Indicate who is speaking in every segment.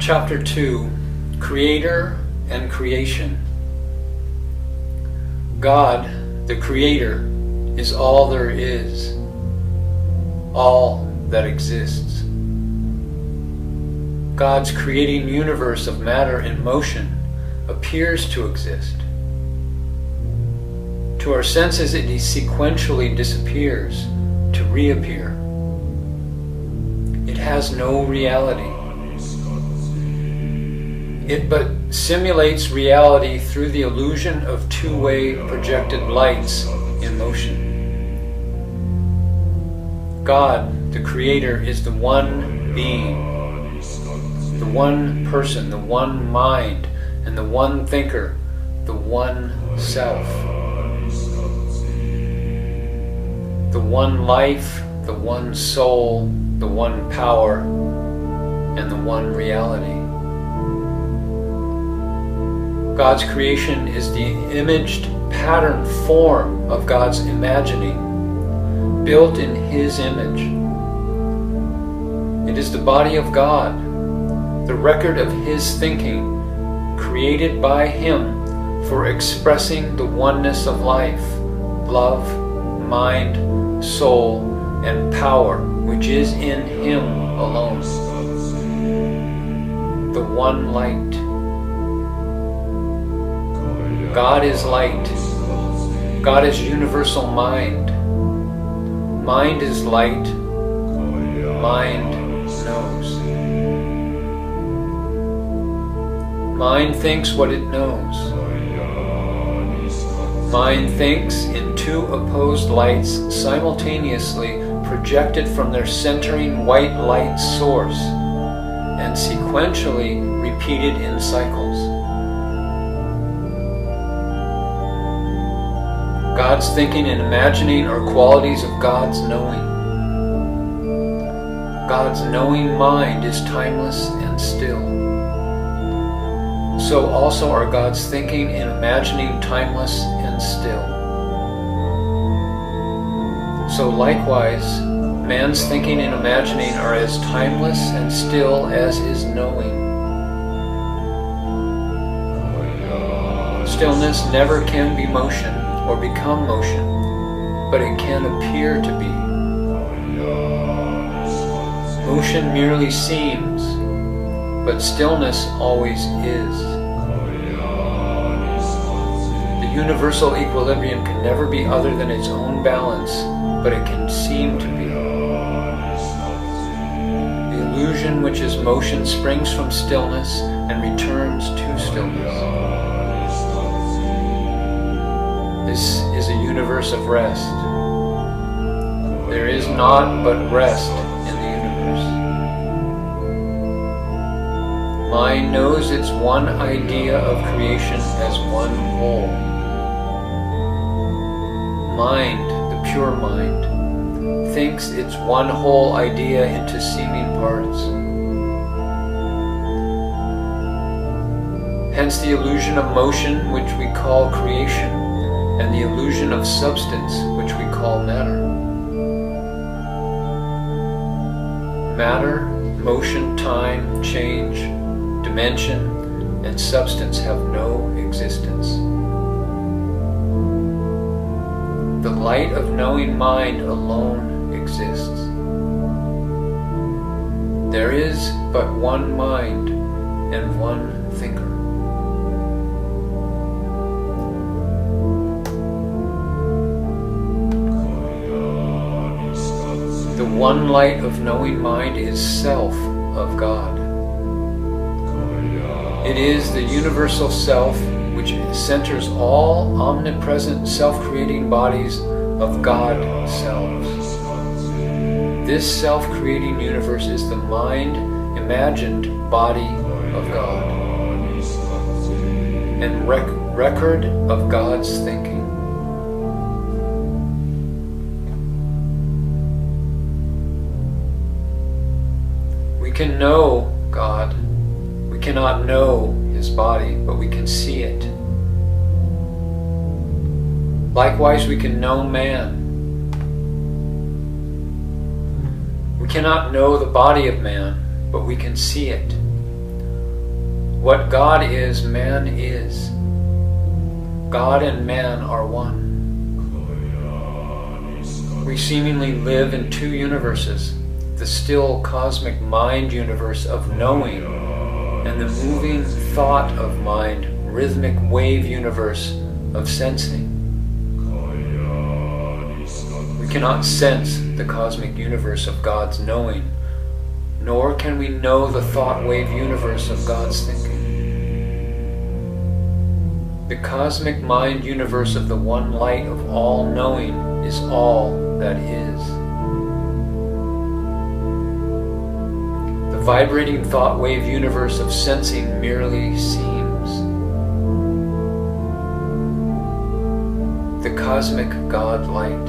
Speaker 1: Chapter 2, Creator and Creation. God, the Creator, is all there is, all that exists. God's creating universe of matter in motion appears to exist. To our senses, it sequentially disappears to reappear. It has no reality. It but simulates reality through the illusion of two-way projected lights in motion. God, the Creator, is the one being, the one person, the one mind, and the one thinker, the one self. The one life, the one soul, the one power, and the one reality. God's creation is the imaged pattern form of God's imagining, built in His image. It is the body of God, the record of His thinking, created by Him for expressing the oneness of life, love, mind, soul, and power, which is in Him alone. The one light. God is light. God is universal mind. Mind is light. Mind knows. Mind thinks what it knows. Mind thinks in two opposed lights simultaneously projected from their centering white light source and sequentially repeated in cycles. God's thinking and imagining are qualities of God's knowing. God's knowing mind is timeless and still. So also are God's thinking and imagining timeless and still. So likewise, man's thinking and imagining are as timeless and still as his knowing. Stillness never can be motion or become motion, but it can appear to be. Motion merely seems, but stillness always is. The universal equilibrium can never be other than its own balance, but it can seem to be. The illusion which is motion springs from stillness and returns to stillness. This is a universe of rest. There is naught but rest in the universe. Mind knows its one idea of creation as one whole. Mind, the pure mind, thinks its one whole idea into seeming parts. Hence the illusion of motion, which we call creation, and the illusion of substance, which we call matter. Matter, motion, time, change, dimension, and substance have no existence. The light of knowing mind alone exists. There is but one mind and one thinker. The one light of knowing mind is self of God. It is the universal self which centers all omnipresent self-creating bodies of God selves. This self-creating universe is the mind-imagined body of God and record of God's thinking. We can know God. We cannot know His body, but we can see it. Likewise, we can know man. We cannot know the body of man, but we can see it. what God is, man is. God and man are one. We seemingly live in two universes, the still cosmic mind universe of knowing and the moving thought of mind, rhythmic wave universe of sensing. We cannot sense the cosmic universe of God's knowing, nor can we know the thought wave universe of God's thinking. The cosmic mind universe of the one light of all knowing is all that is. The vibrating thought wave universe of sensing merely seems. The cosmic God light.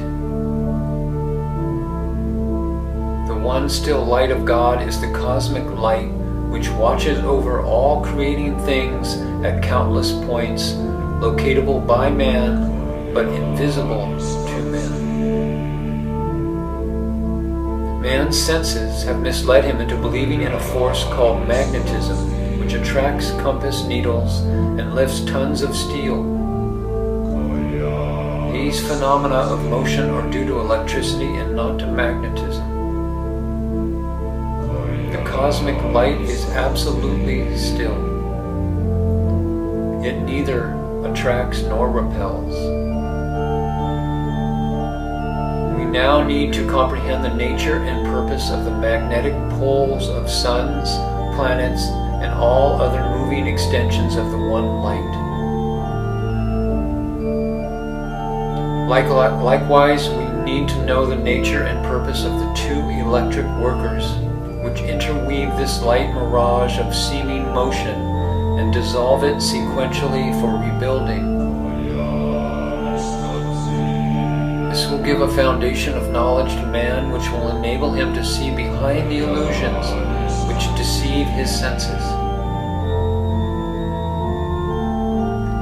Speaker 1: The one still light of God is the cosmic light which watches over all creating things at countless points, locatable by man, but invisible to man. Man's senses have misled him into believing in a force called magnetism, which attracts compass needles and lifts tons of steel. These phenomena of motion are due to electricity and not to magnetism. The cosmic light is absolutely still. It neither attracts nor repels. We now need to comprehend the nature and purpose of the magnetic poles of suns, planets, and all other moving extensions of the one light. Likewise, we need to know the nature and purpose of the two electric workers, which interweave this light mirage of seeming motion and dissolve it sequentially for rebuilding. This will give a foundation of knowledge to man which will enable him to see behind the illusions which deceive his senses.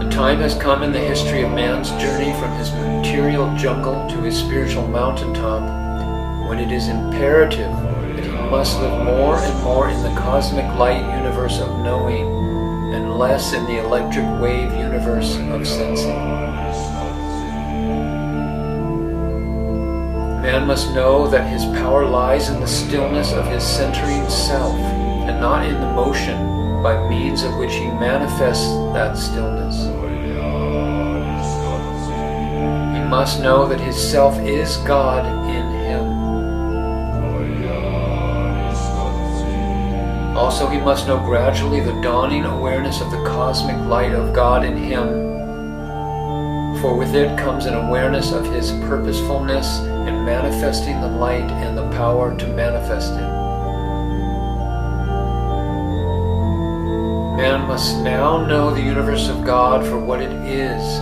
Speaker 1: The time has come in the history of man's journey from his material jungle to his spiritual mountaintop when it is imperative that he must live more and more in the cosmic light universe of knowing and less in the electric wave universe of sensing. Man must know that his power lies in the stillness of his centering self, and not in the motion by means of which he manifests that stillness. He must know that his self is God in him. Also, he must know gradually the dawning awareness of the cosmic light of God in him, for with it comes an awareness of his purposefulness in manifesting the light and the power to manifest it. Man must now know the universe of God for what it is,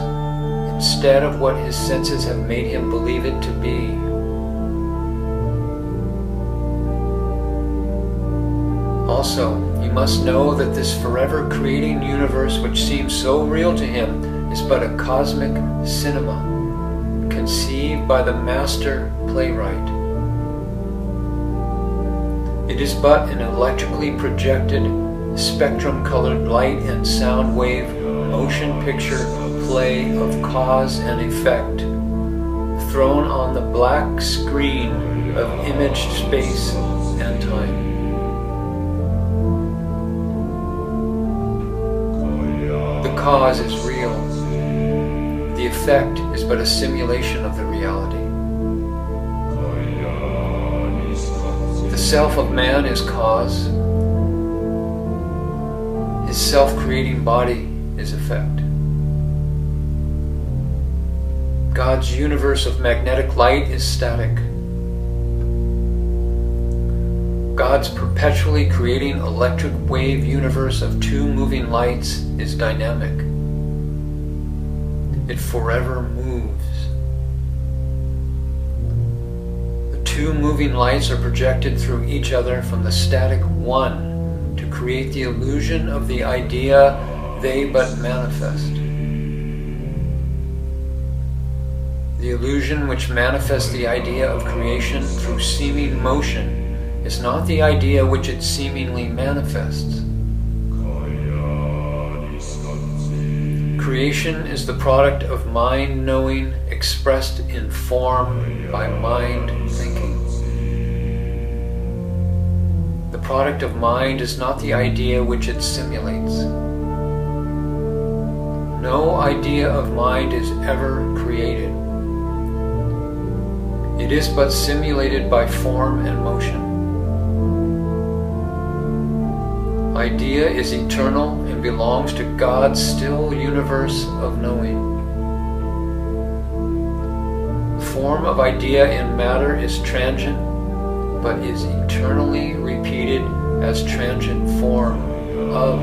Speaker 1: instead of what his senses have made him believe it to be. Also, he must know that this forever creating universe which seems so real to him is but a cosmic cinema, conceived by the master playwright. It is but an electrically projected, spectrum-colored light and sound wave motion picture play of cause and effect, thrown on the black screen of imaged space and time. The cause is real. The effect is but a simulation of the reality. The self of man is cause. His self-creating body is effect. God's universe of magnetic light is static. God's perpetually creating electric wave universe of two moving lights is dynamic. It forever moves. The two moving lights are projected through each other from the static one to create the illusion of the idea they but manifest. The illusion which manifests the idea of creation through seeming motion is not the idea which it seemingly manifests. Creation is the product of mind knowing expressed in form by mind thinking. The product of mind is not the idea which it simulates. No idea of mind is ever created. It is but simulated by form and motion. Idea is eternal and belongs to God's still universe of knowing. The form of idea in matter is transient, but is eternally repeated as transient form of